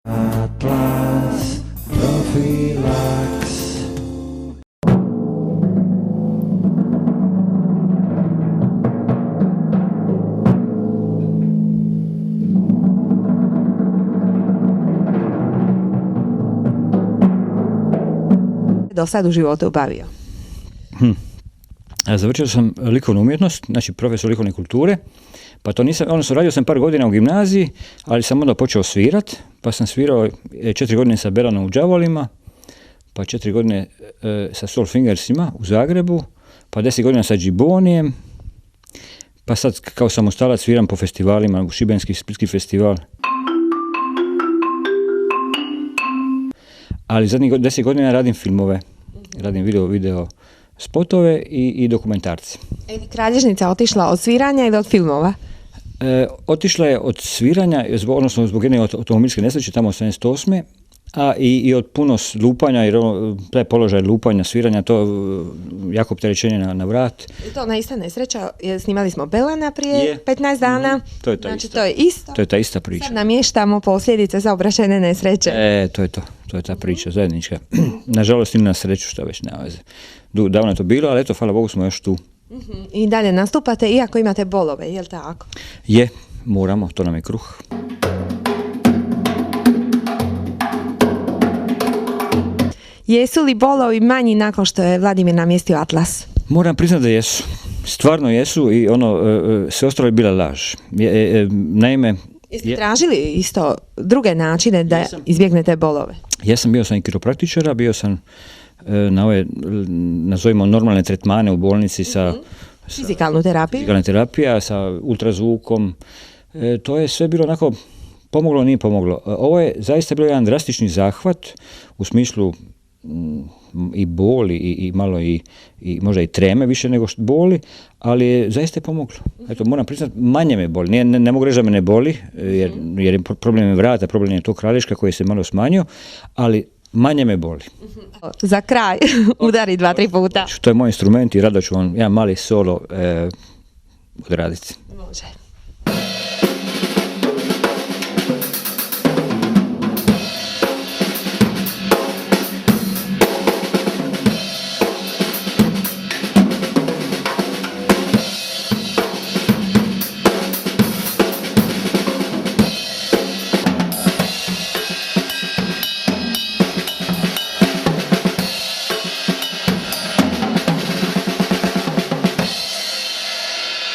Atlas Profilax. Do sad u životu bavio? Završio sam likovnu umjetnost, znači profesor likovne kulture, pa to nisam, odnosno radio sam par godina u gimnaziji, ali sam onda počeo svirat, pa sam svirao 4 godine sa Belanom u Đavolima, pa 4 godine sa Soul Fingersima u Zagrebu, pa 10 godina sa Džibonijem, pa sad kao samostalac sviram po festivalima, u Šibenski, Splitski festival. Ali zadnjih 10 godina radim filmove, radim video spotove i dokumentarce. Kralježnica otišla od sviranja ili od filmova? Otišla je od sviranja, odnosno zbog jedne automobilske nesreće tamo 78. A i od puno lupanja, jer taj položaj lupanja, sviranja, to jako opterećenje na vrat. I to na ista nesreća, snimali smo Belana prije 15 dana. To je ta znači, ista. To je isto. To je ta ista priča. Sad namještamo posljedice saobraćajne nesreće. To je to. To je ta priča zajednička. Nažalost ili na sreću, što već nema veze. Davno je to bilo, ali eto, hvala Bogu smo još tu. I dalje nastupate, iako imate bolove, je li tako? Je, moramo, to nam je kruh. Jesu li bolovi manji nakon što je Vladimir namjestio Atlas? Moram priznati da jesu. Stvarno jesu i sve ostalo je bila laž. Naime... Jeste tražili isto druge načine da izbjegnete bolove? Bio sam i kiropraktičara, bio sam na ove, nazovimo, normalne tretmane u bolnici sa fizikalnu terapiju. Fizikalna terapija, sa ultrazvukom. To je sve bilo onako pomoglo, nije pomoglo. Ovo je zaista bilo jedan drastični zahvat u smislu i boli i malo i možda i treme više nego što boli, ali je zaista pomoglo. Eto, moram priznati, manje me boli. Ne mogu reći da me ne boli, jer je problem je vrata, problem je to kralješka koji se malo smanjio, ali manje me boli. Za kraj, udari 2-3 puta. To je moj instrument i rado ću vam jedan mali solo odraditi. Može.